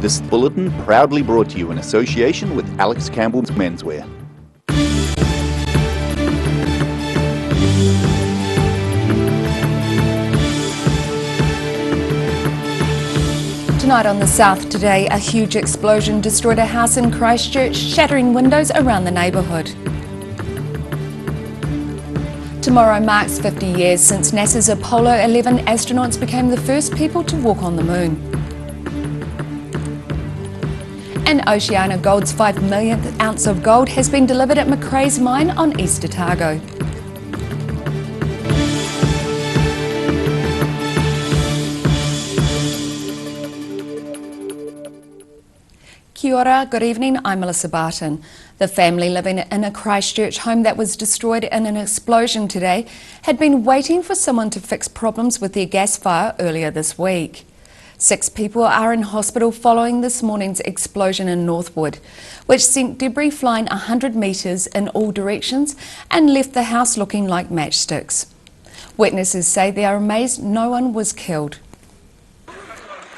This bulletin proudly brought to you in association with Alex Campbell's Menswear. Tonight on the South Today, a huge explosion destroyed a house in Christchurch, shattering windows around the neighbourhood. Tomorrow marks 50 years since NASA's Apollo 11 astronauts became the first people to walk on the moon. And Oceana Gold's 5 millionth ounce of gold has been delivered at Macraes mine on East Otago. Kia ora, good evening, I'm Melissa Barton. The family living in a Christchurch home that was destroyed in an explosion today had been waiting for someone to fix problems with their gas fire earlier this week. 6 people are in hospital following this morning's explosion in Northwood, which sent debris flying 100 metres in all directions and left the house looking like matchsticks. Witnesses say they are amazed no one was killed.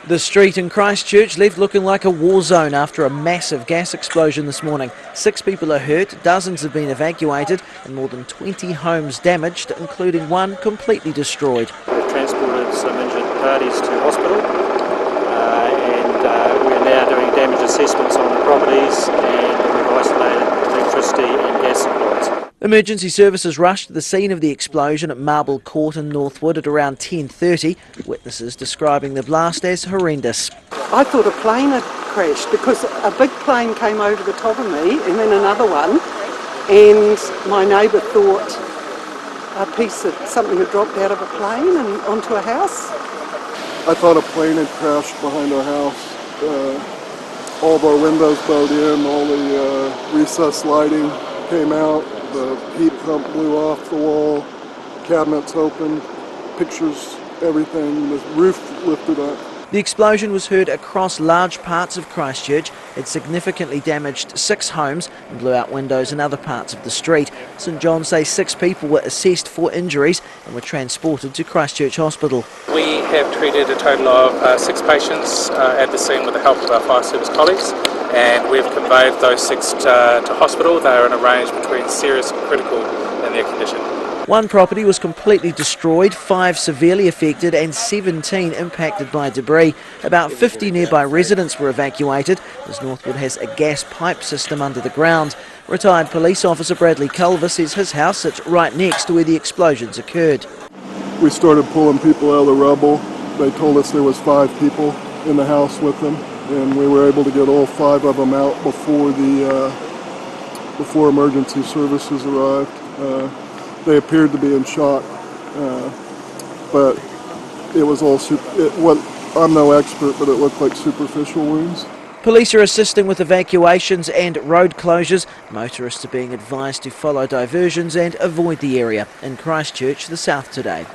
The street in Christchurch left looking like a war zone after a massive gas explosion this morning. 6 people are hurt, dozens have been evacuated and more than 20 homes damaged, including one completely destroyed. We've transported some injured parties to hospital and we're now doing damage assessments on the properties and we've isolated electricity and gas supplies. Emergency services rushed to the scene of the explosion at Marble Court in Northwood at around 10:30, witnesses describing the blast as horrendous. I thought a plane had crashed because a big plane came over the top of me and then another one, and my neighbour thought something had dropped out of a plane and onto a house. I thought a plane had crashed behind our house. All of our windows bowed in, all the recessed lighting came out. The heat pump blew off the wall, cabinets opened, pictures, everything, the roof lifted up. The explosion was heard across large parts of Christchurch. It significantly damaged 6 homes and blew out windows in other parts of the street. St John say 6 people were assessed for injuries and were transported to Christchurch Hospital. We have treated a total of 6 patients at the scene with the help of our fire service colleagues, and we've conveyed those 6 to hospital. They are in a range between serious and critical in their condition. One property was completely destroyed, 5 severely affected and 17 impacted by debris. About 50 nearby residents were evacuated as Northwood has a gas pipe system under the ground. Retired police officer Bradley Culver says his house sits right next to where the explosions occurred. We started pulling people out of the rubble. They told us there was 5 people in the house with them, and we were able to get all 5 of them out before emergency services arrived. They appeared to be in shock, but it was all I'm no expert, but it looked like superficial wounds. Police are assisting with evacuations and road closures. Motorists are being advised to follow diversions and avoid the area. In Christchurch, the South Today.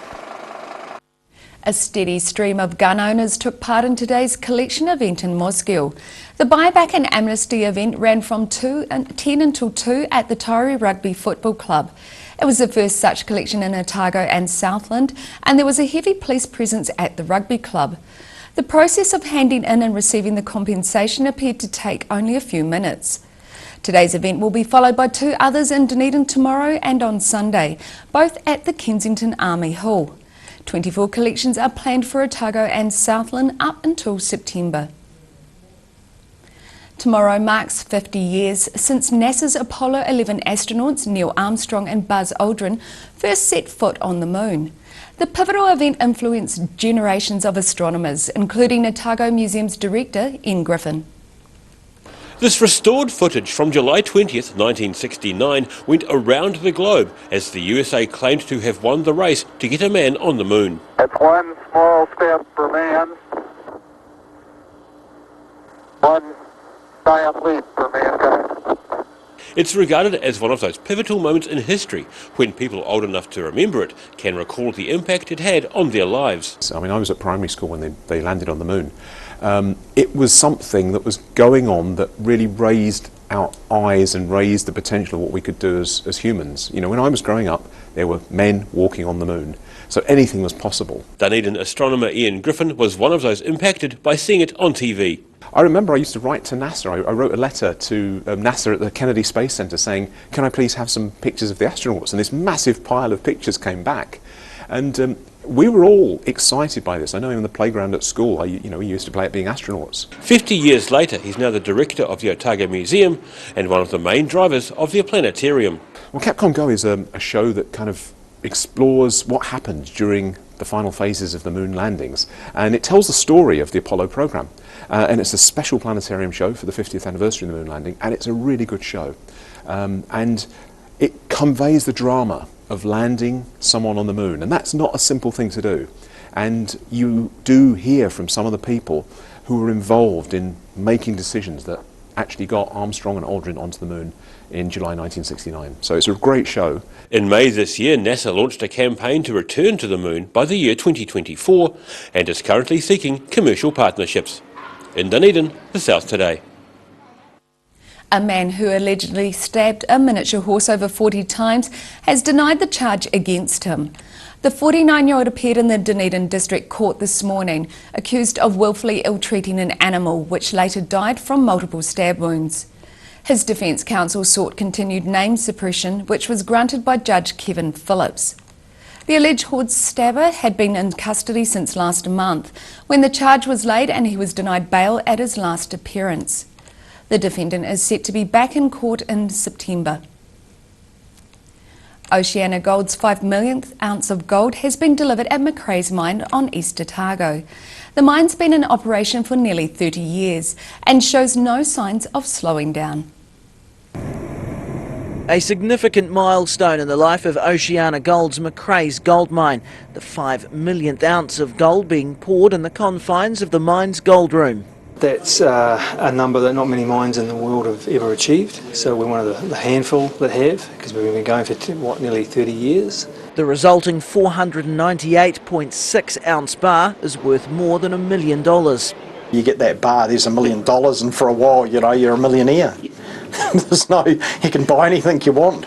A steady stream of gun owners took part in today's collection event in Mosgiel. The Buyback and Amnesty event ran from 10 until 2 at the Tauri Rugby Football Club. It was the first such collection in Otago and Southland, and there was a heavy police presence at the rugby club. The process of handing in and receiving the compensation appeared to take only a few minutes. Today's event will be followed by 2 others in Dunedin tomorrow and on Sunday, both at the Kensington Army Hall. 24 collections are planned for Otago and Southland up until September. Tomorrow marks 50 years since NASA's Apollo 11 astronauts Neil Armstrong and Buzz Aldrin first set foot on the moon. The pivotal event influenced generations of astronomers, including Otago Museum's director, Ian Griffin. This restored footage from July 20th, 1969 went around the globe as the USA claimed to have won the race to get a man on the moon. It's one small step for man, one giant leap for mankind. It's regarded as one of those pivotal moments in history when people old enough to remember it can recall the impact it had on their lives. I mean, I was at primary school when they landed on the moon. It was something that was going on that really raised our eyes and raised the potential of what we could do as humans. You know, when I was growing up, there were men walking on the moon, so anything was possible. Dunedin astronomer Ian Griffin was one of those impacted by seeing it on TV. I remember I used to write to NASA. I wrote a letter to NASA at the Kennedy Space Center saying, can I please have some pictures of the astronauts? And this massive pile of pictures came back. And we were all excited by this. I know in the playground at school, we used to play at being astronauts. 50 years later, he's now the director of the Otago Museum and one of the main drivers of the planetarium. Well, Capcom Go is a show that kind of explores what happened during the final phases of the moon landings, and it tells the story of the Apollo program. And it's a special planetarium show for the 50th anniversary of the moon landing, and it's a really good show. And it conveys the drama of landing someone on the moon, and that's not a simple thing to do. And you do hear from some of the people who were involved in making decisions that actually got Armstrong and Aldrin onto the moon in July 1969. So it's a great show. In May this year, NASA launched a campaign to return to the moon by the year 2024 and is currently seeking commercial partnerships. In Dunedin, the South Today. A man who allegedly stabbed a miniature horse over 40 times has denied the charge against him. The 49-year-old appeared in the Dunedin District Court this morning, accused of willfully ill-treating an animal which later died from multiple stab wounds. His defence counsel sought continued name suppression, which was granted by Judge Kevin Phillips. The alleged horse stabber had been in custody since last month, when the charge was laid and he was denied bail at his last appearance. The defendant is set to be back in court in September. Oceana Gold's 5 millionth ounce of gold has been delivered at Macraes mine on East Otago. The mine's been in operation for nearly 30 years and shows no signs of slowing down. A significant milestone in the life of Oceana Gold's Macraes gold mine, the 5 millionth ounce of gold being poured in the confines of the mine's gold room. That's a number that not many mines in the world have ever achieved, so we're one of the handful that have, because we've been going for nearly 30 years. The resulting 498.6 ounce bar is worth more than $1 million. You get that bar, there's $1 million, and for a while, you're a millionaire. You can buy anything you want.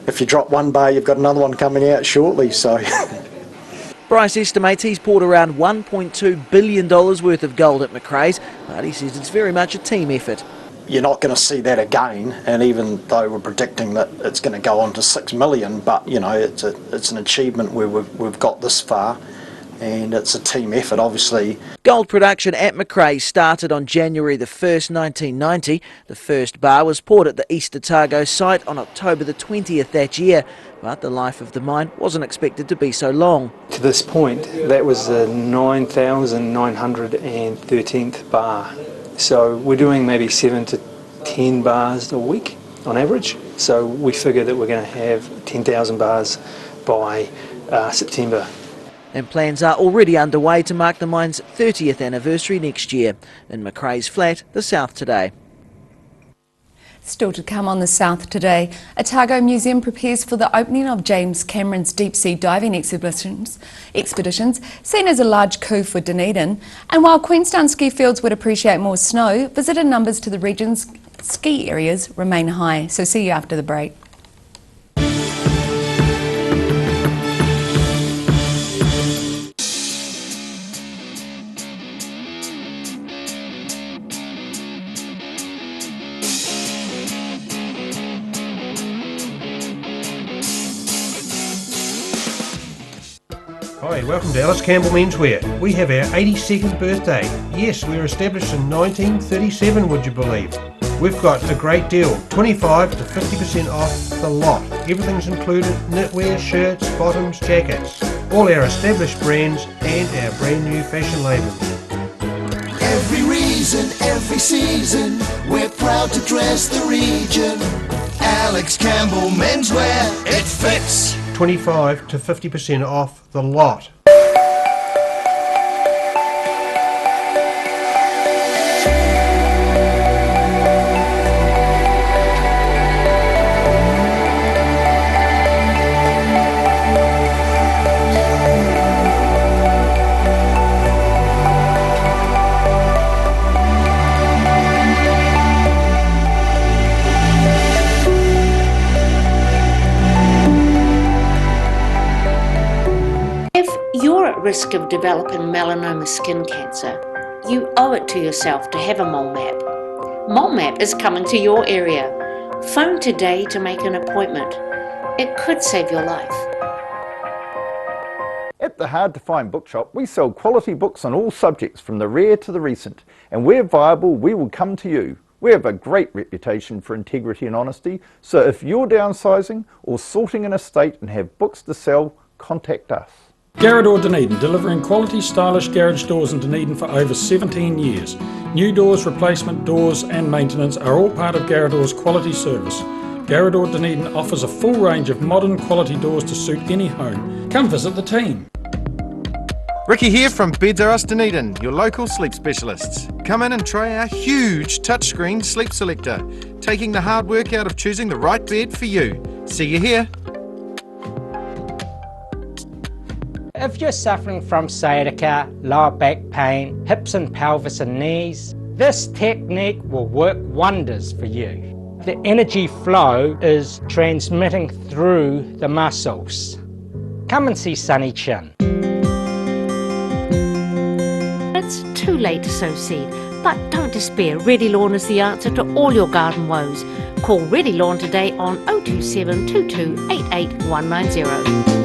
If you drop one bar, you've got another one coming out shortly, so. Bryce estimates he's poured around $1.2 billion worth of gold at Macraes, but he says it's very much a team effort. You're not going to see that again, and even though we're predicting that it's going to go on to 6 million, but it's an achievement where we've got this far, and it's a team effort, obviously. Gold production at Macraes started on January the 1st, 1990. The first bar was poured at the East Otago site on October the 20th that year, but the life of the mine wasn't expected to be so long. To this point, that was the 9,913th bar. So we're doing maybe 7 to 10 bars a week on average. So we figure that we're going to have 10,000 bars by September. And plans are already underway to mark the mine's 30th anniversary next year. In Macraes Flat, the South Today. Still to come on the South Today, Otago Museum prepares for the opening of James Cameron's deep-sea diving expeditions, seen as a large coup for Dunedin. And while Queenstown ski fields would appreciate more snow, visitor numbers to the region's ski areas remain high. So see you after the break. Hi, welcome to Alice Campbell Menswear. We have our 82nd birthday. Yes, we were established in 1937, would you believe? We've got a great deal, 25 to 50% off the lot. Everything's included, knitwear, shirts, bottoms, jackets. All our established brands and our brand new fashion labels. Every reason, every season, we're proud to dress the region. Alex Campbell Menswear, it fits. 25 to 50% off the lot. If you're at risk of developing melanoma skin cancer, You owe it to yourself to have a mole map. Mole Map is coming to your area. Phone today to make an appointment. It could save your life. At the Hard to Find Bookshop, we sell quality books on all subjects from the rare to the recent, and where viable, we will come to you. We have a great reputation for integrity and honesty, so if you're downsizing or sorting an estate and have books to sell, contact us. Garrador Dunedin, delivering quality stylish garage doors in Dunedin for over 17 years. New doors, replacement doors and maintenance are all part of Garrador's quality service. Garrador Dunedin offers a full range of modern quality doors to suit any home. Come visit the team. Ricky here from Beds R Us Dunedin, your local sleep specialists. Come in and try our huge touchscreen sleep selector, taking the hard work out of choosing the right bed for you. See you here. If you're suffering from sciatica, lower back pain, hips and pelvis and knees, this technique will work wonders for you. The energy flow is transmitting through the muscles. Come and see Sunny Chin. It's too late to sow seed, but don't despair. Ready Lawn is the answer to all your garden woes. Call Ready Lawn today on 027 22 88 190.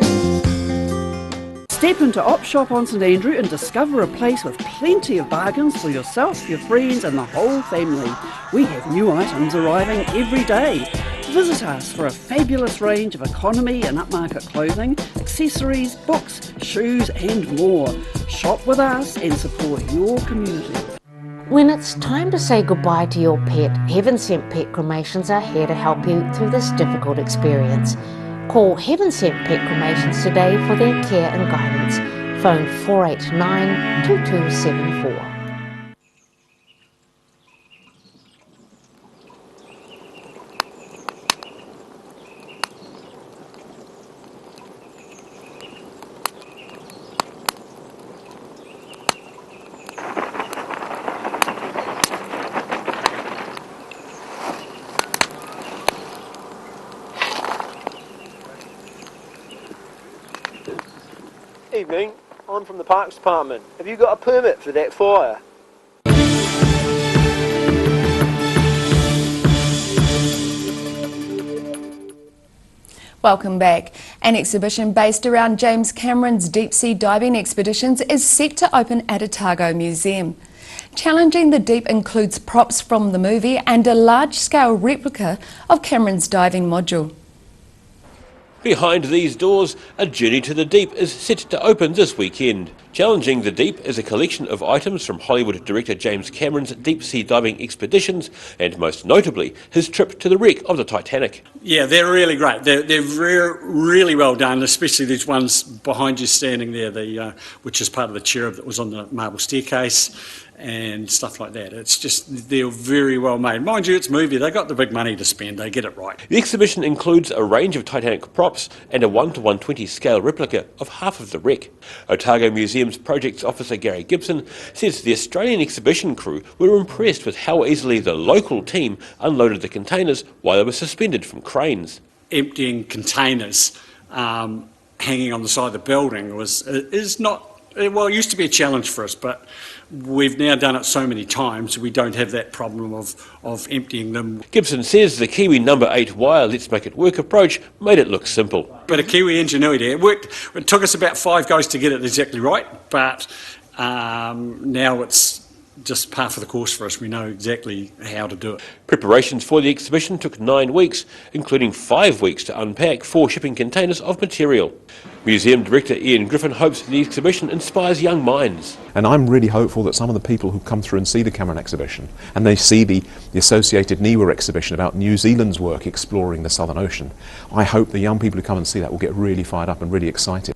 Step into Op Shop on St Andrew and discover a place with plenty of bargains for yourself, your friends and the whole family. We have new items arriving every day. Visit us for a fabulous range of economy and upmarket clothing, accessories, books, shoes and more. Shop with us and support your community. When it's time to say goodbye to your pet, Heaven Sent Pet Cremations are here to help you through this difficult experience. Call Heaven Sent Pet Cremations today for their care and guidance. Phone 489 2274. Evening, I'm from the Parks Department. Have you got a permit for that fire? Welcome back. An exhibition based around James Cameron's deep-sea diving expeditions is set to open at Otago Museum. Challenging the Deep includes props from the movie and a large-scale replica of Cameron's diving module. Behind these doors, A Journey to the Deep is set to open this weekend. Challenging the Deep is a collection of items from Hollywood director James Cameron's deep-sea diving expeditions, and most notably, his trip to the wreck of the Titanic. Yeah, they're really great. They're really well done, especially these ones behind you standing there, which is part of the cherub that was on the marble staircase and stuff like that. It's just, they're very well made. Mind you, it's a movie. They got the big money to spend. They get it right. The exhibition includes a range of Titanic props and a 1:120 scale replica of half of the wreck. Otago Museum's projects officer Gary Gibson says the Australian exhibition crew were impressed with how easily the local team unloaded the containers while they were suspended from cranes. Emptying containers hanging on the side of the building it used to be a challenge for us, but we've now done it so many times we don't have that problem of emptying them. Gibson says the Kiwi number 8 wire Let's Make It Work approach made it look simple. But a Kiwi ingenuity. It worked. It took us about 5 goes to get it exactly right, but now it's just par for the course for us. We know exactly how to do it. Preparations for the exhibition took 9 weeks, including 5 weeks to unpack 4 shipping containers of material. Museum Director Ian Griffin hopes the exhibition inspires young minds. And I'm really hopeful that some of the people who come through and see the Cameron exhibition, and they see the associated NIWA exhibition about New Zealand's work exploring the Southern Ocean, I hope the young people who come and see that will get really fired up and really excited.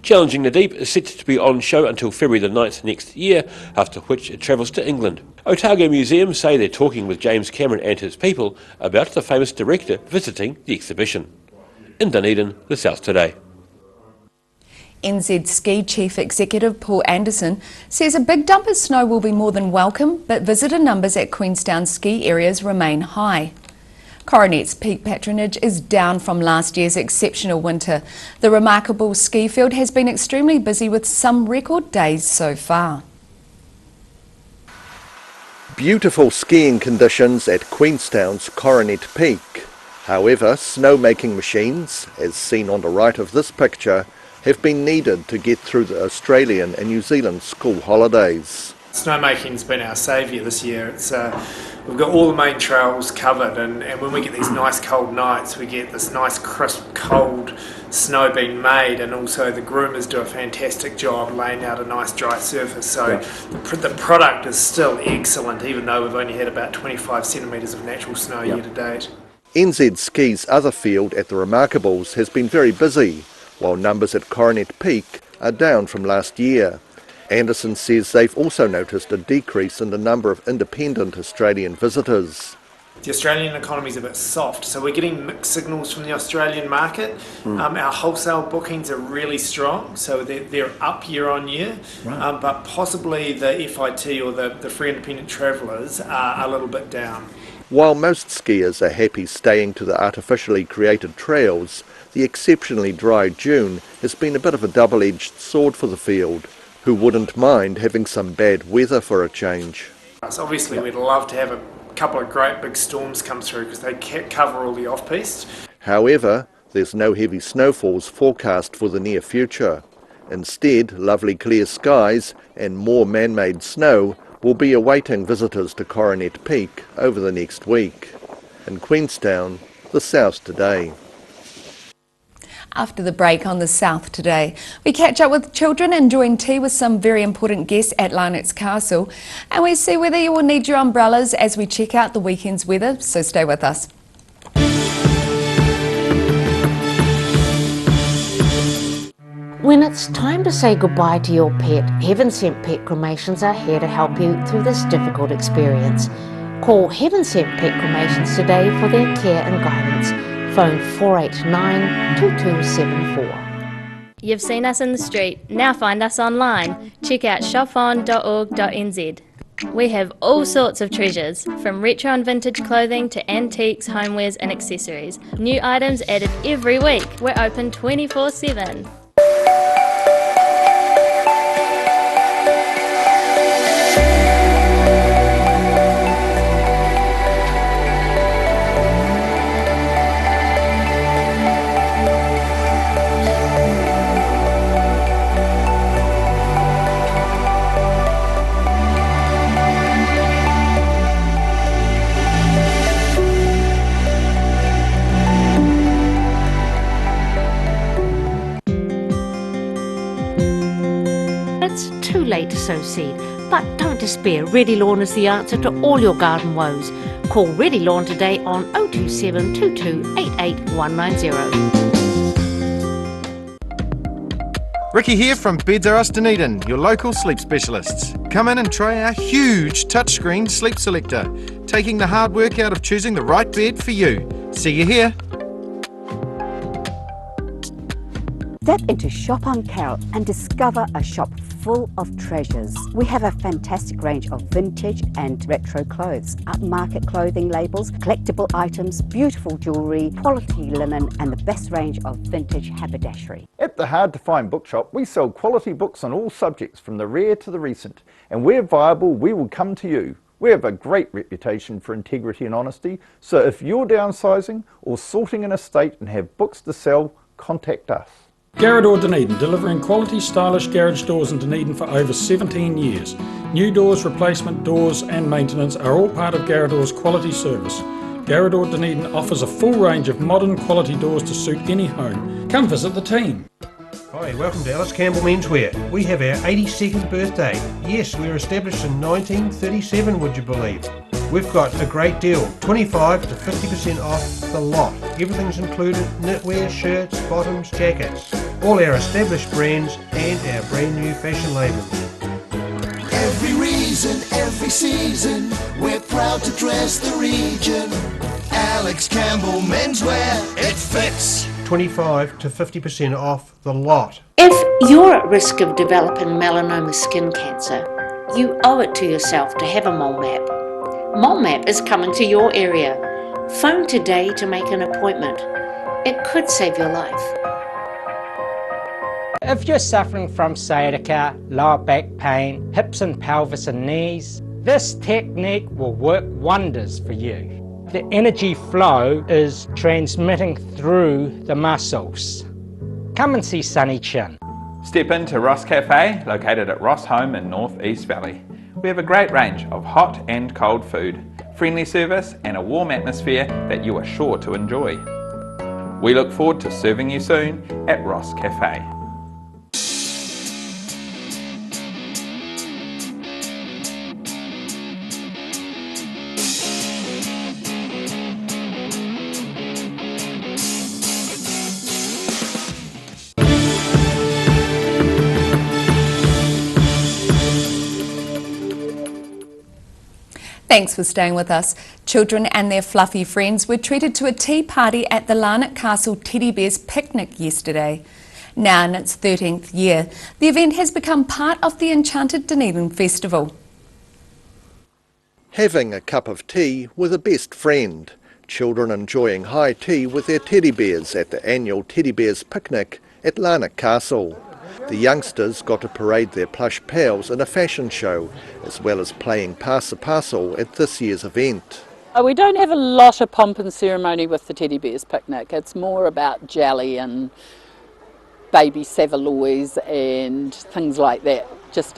Challenging the Deep is set to be on show until February the 9th next year, after which it travels to England. Otago Museum say they're talking with James Cameron and his people about the famous director visiting the exhibition. In Dunedin, the South Today. NZ Ski Chief Executive Paul Anderson says a big dump of snow will be more than welcome, but visitor numbers at Queenstown ski areas remain high. Coronet's peak patronage is down from last year's exceptional winter. The remarkable ski field has been extremely busy with some record days so far. Beautiful skiing conditions at Queenstown's Coronet Peak. However, snowmaking machines, as seen on the right of this picture, have been needed to get through the Australian and New Zealand school holidays. Snowmaking's been our saviour this year. We've got all the main trails covered, and when we get these nice cold nights, we get this nice crisp cold snow being made, and also the groomers do a fantastic job laying out a nice dry surface. So the product is still excellent, even though we've only had about 25 centimetres of natural snow year to date. NZ Ski's other field at the Remarkables has been very busy, while numbers at Coronet Peak are down from last year. Anderson says they've also noticed a decrease in the number of independent Australian visitors. The Australian economy is a bit soft, so we're getting mixed signals from the Australian market. Our wholesale bookings are really strong, so they're up year on year, but possibly the FIT or the free independent travellers are a little bit down. While most skiers are happy staying to the artificially created trails, the exceptionally dry June has been a bit of a double-edged sword for the field. Who wouldn't mind having some bad weather for a change? So obviously we'd love to have a couple of great big storms come through because they cover all the off-piste. However, there's no heavy snowfalls forecast for the near future. Instead, lovely clear skies and more man-made snow will be awaiting visitors to Coronet Peak over the next week. In Queenstown, the South Today. After the break on the South Today, we catch up with children enjoying tea with some very important guests at Larnett's Castle, and we see whether you will need your umbrellas as we check out the weekend's weather, so stay with us. When it's time to say goodbye to your pet, Heaven Sent Pet Cremations are here to help you through this difficult experience. Call Heaven Sent Pet Cremations today for their care and guidance. Phone 489-2274. You've seen us in the street, now find us online. Check out shopon.org.nz. We have all sorts of treasures, from retro and vintage clothing to antiques, homewares and accessories. New items added every week. We're open 24/7. It's too late to sow seed, but don't despair. Ready Lawn is the answer to all your garden woes. Call Ready Lawn today on 027 22 88 190. Ricky here from Beds R Us Dunedin, your local sleep specialists. Come in and try our huge touchscreen sleep selector, taking the hard work out of choosing the right bed for you. See you here. Step into Shop on Carroll and discover a shop full of treasures. We have a fantastic range of vintage and retro clothes, upmarket clothing labels, collectible items, beautiful jewellery, quality linen and the best range of vintage haberdashery. At the Hard to Find Bookshop, we sell quality books on all subjects from the rare to the recent, and where viable, we will come to you. We have a great reputation for integrity and honesty, so if you're downsizing or sorting an estate and have books to sell, contact us. Garrador Dunedin, delivering quality, stylish garage doors in Dunedin for over 17 years. New doors, replacement doors and maintenance are all part of Garrador's quality service. Garrador Dunedin offers a full range of modern quality doors to suit any home. Come visit the team. Hi, welcome to Alice Campbell Menswear. We have our 82nd birthday. Yes, we were established in 1937, would you believe? We've got a great deal, 25 to 50% off the lot. Everything's included, knitwear, shirts, bottoms, jackets. All our established brands and our brand new fashion labels. Every reason, every season, we're proud to dress the region. Alex Campbell Menswear, it fits. 25 to 50% off the lot. If you're at risk of developing melanoma skin cancer, you owe it to yourself to have a mole map. Mole Map is coming to your area. Phone today to make an appointment. It could save your life. If you're suffering from sciatica, lower back pain, hips and pelvis and knees, This technique will work wonders for you. The energy flow is transmitting through the muscles. Come and see Sunny Chin. Step into Ross Cafe, located at Ross Home in North East Valley. We have a great range of hot and cold food, friendly service and a warm atmosphere that you are sure to enjoy. We look forward to serving you soon at Ross Cafe. Thanks for staying with us. Children and their fluffy friends were treated to a tea party at the Larnach Castle Teddy Bears picnic yesterday. Now in its 13th year, the event has become part of the Enchanted Dunedin Festival. Having a cup of tea with a best friend. Children enjoying high tea with their teddy bears at the annual Teddy Bears picnic at Larnach Castle. The youngsters got to parade their plush pals in a fashion show, as well as playing pass-a-parcel at this year's event. We don't have a lot of pomp and ceremony with the Teddy Bears picnic. It's more about jelly and baby saveloys and things like that. Just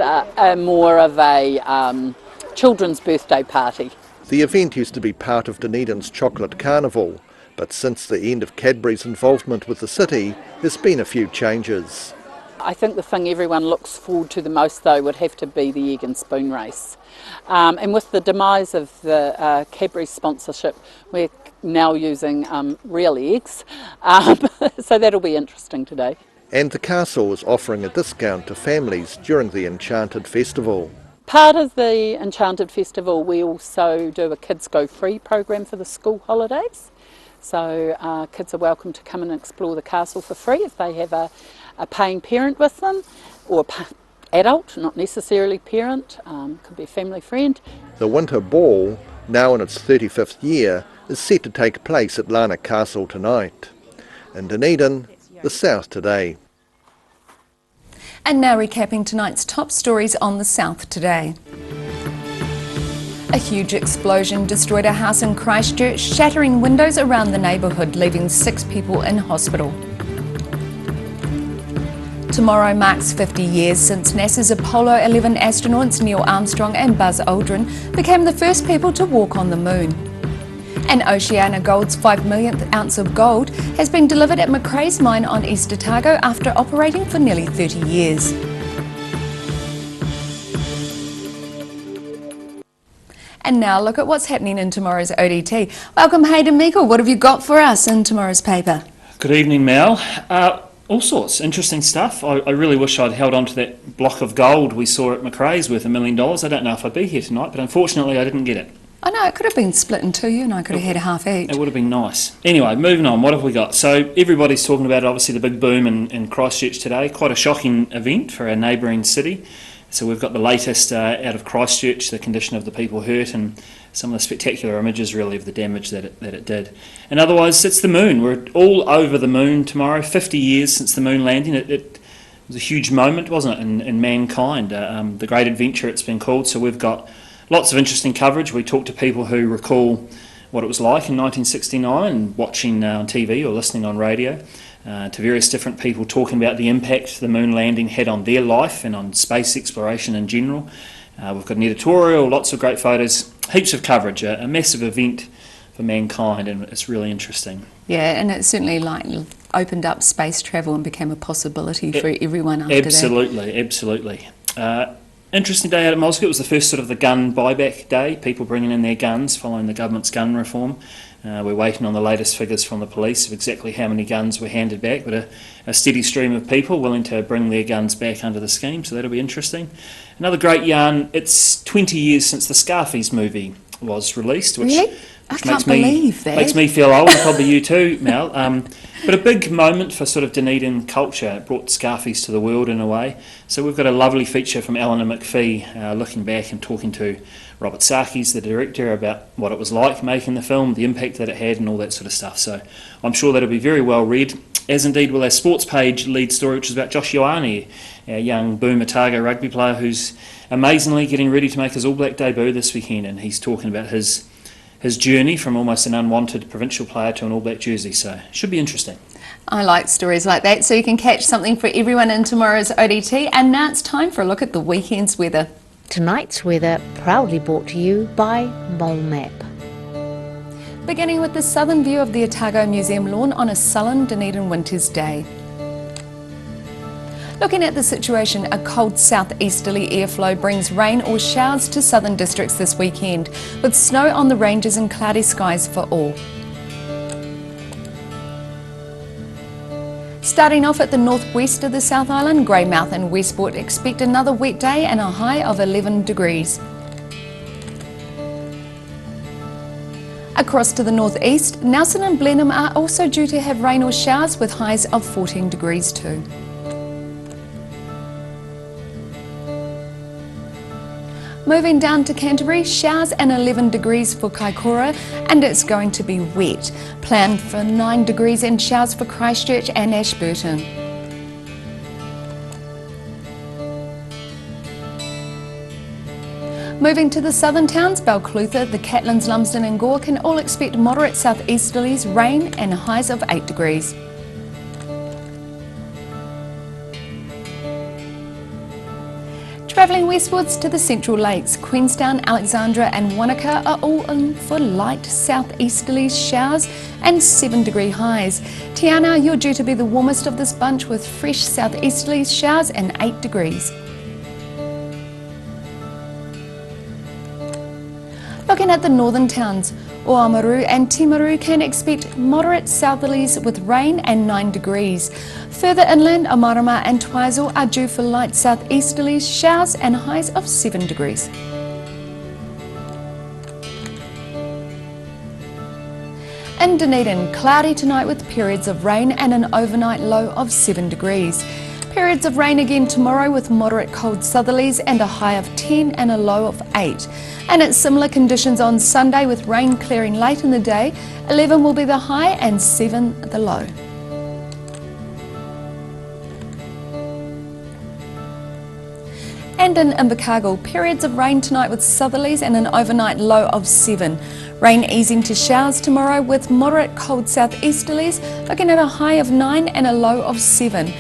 more of a children's birthday party. The event used to be part of Dunedin's Chocolate Carnival, but since the end of Cadbury's involvement with the city, there's been a few changes. I think the thing everyone looks forward to the most, though, would have to be the egg and spoon race. And with the demise of the Cadbury sponsorship, we're now using real eggs, so that'll be interesting today. And the castle is offering a discount to families during the Enchanted Festival. Part of the Enchanted Festival, we also do a Kids Go Free program for the school holidays. So kids are welcome to come and explore the castle for free if they have a paying parent with them, or adult, not necessarily parent, could be a family friend. The Winter Ball, now in its 35th year, is set to take place at Larnach Castle tonight. In Dunedin, the South Today. And now recapping tonight's top stories on the South Today. A huge explosion destroyed a house in Christchurch, shattering windows around the neighbourhood, leaving 6 people in hospital. Tomorrow marks 50 years since NASA's Apollo 11 astronauts Neil Armstrong and Buzz Aldrin became the first people to walk on the moon. And Oceana Gold's 5 millionth ounce of gold has been delivered at Macraes mine on East Otago after operating for nearly 30 years. And now look at what's happening in tomorrow's ODT. Welcome Hayden Meikle, what have you got for us in tomorrow's paper? Good evening, Mel. All sorts, interesting stuff. I really wish I'd held on to that block of gold we saw at Macraes worth $1 million. I don't know if I'd be here tonight, but unfortunately I didn't get it. I know, it could have been split in two, you and I could have had a half each. It would have been nice. Anyway, moving on, what have we got? So everybody's talking about, obviously, the big boom in Christchurch today. Quite a shocking event for our neighbouring city. So we've got the latest out of Christchurch, the condition of the people hurt, and some of the spectacular images, really, of the damage that it did. And otherwise, it's the moon. We're all over the moon tomorrow. 50 years since the moon landing. It was a huge moment, wasn't it, in mankind? The great adventure, it's been called. So we've got lots of interesting coverage. We talked to people who recall what it was like in 1969, watching on TV or listening on radio, to various different people talking about the impact the moon landing had on their life and on space exploration in general. We've got an editorial, lots of great photos, heaps of coverage, a massive event for mankind, and it's really interesting. Yeah, and it certainly opened up space travel and became a possibility for everyone after that. Absolutely. Interesting day out at Moscow. It was the first sort of the gun buyback day, people bringing in their guns following the government's gun reform. We're waiting on the latest figures from the police of exactly how many guns were handed back, but a steady stream of people willing to bring their guns back under the scheme, so that'll be interesting. Another great yarn, it's 20 years since the Scarface movie was released, which, really? I can't believe that. Makes me feel old, probably you too, Mel. But a big moment for sort of Dunedin culture. It brought Scarface to the world in a way. So we've got a lovely feature from Eleanor McPhee looking back and talking to Robert Sarkis, the director, about what it was like making the film, the impact that it had and all that sort of stuff. So I'm sure that'll be very well read, as indeed will our sports page lead story, which is about Josh Ioane our young Boom Otago rugby player who's amazingly getting ready to make his All Black debut this weekend, and he's talking about his journey from almost an unwanted provincial player to an All Black jersey, so should be interesting. I like stories like that, so you can catch something for everyone in tomorrow's ODT. And now it's time for a look at the weekend's weather. Tonight's weather proudly brought to you by Mole Map. Beginning with the southern view of the Otago Museum lawn on a sullen Dunedin winter's day. Looking at the situation, a cold southeasterly airflow brings rain or showers to southern districts this weekend, with snow on the ranges and cloudy skies for all. Starting off at the northwest of the South Island, Greymouth and Westport expect another wet day and a high of 11 degrees. Across to the northeast, Nelson and Blenheim are also due to have rain or showers with highs of 14 degrees too. Moving down to Canterbury, showers and 11 degrees for Kaikoura, and it's going to be wet. Planned for 9 degrees and showers for Christchurch and Ashburton. Moving to the southern towns, Balclutha, the Catlins, Lumsden and Gore can all expect moderate southeasterlies, rain and highs of 8 degrees. Travelling westwards to the Central Lakes, Queenstown, Alexandra and Wanaka are all in for light southeasterlies, showers and 7-degree highs. Te Anau, you're due to be the warmest of this bunch with fresh southeasterlies, showers and 8 degrees. Looking at the northern towns, Oamaru and Timaru can expect moderate southerlies with rain and 9 degrees. Further inland, Amarama and Twizel are due for light southeasterlies, showers and highs of 7 degrees. In Dunedin, cloudy tonight with periods of rain and an overnight low of 7 degrees. Periods of rain again tomorrow with moderate cold southerlies and a high of 10 and a low of 8. And it's similar conditions on Sunday with rain clearing late in the day. 11 will be the high and 7 the low. And in Invercargill, periods of rain tonight with southerlies and an overnight low of 7. Rain easing to showers tomorrow with moderate cold southeasterlies, looking at a high of 9 and a low of 7.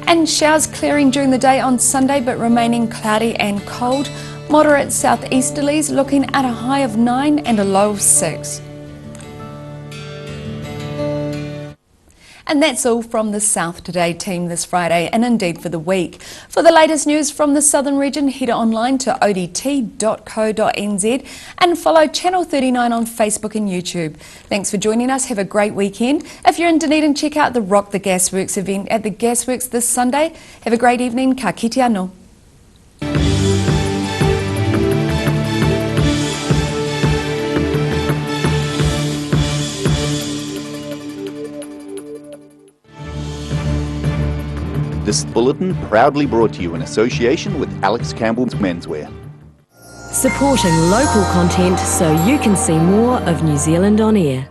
And showers clearing during the day on Sunday but remaining cloudy and cold. Moderate southeasterlies looking at a high of 9 and a low of 6. And that's all from the South Today team this Friday and indeed for the week. For the latest news from the southern region, head online to odt.co.nz and follow Channel 39 on Facebook and YouTube. Thanks for joining us. Have a great weekend. If you're in Dunedin, check out the Rock the Gasworks event at the Gasworks this Sunday. Have a great evening. Ka kite anō. This bulletin proudly brought to you in association with Alex Campbell's Menswear. Supporting local content so you can see more of New Zealand on air.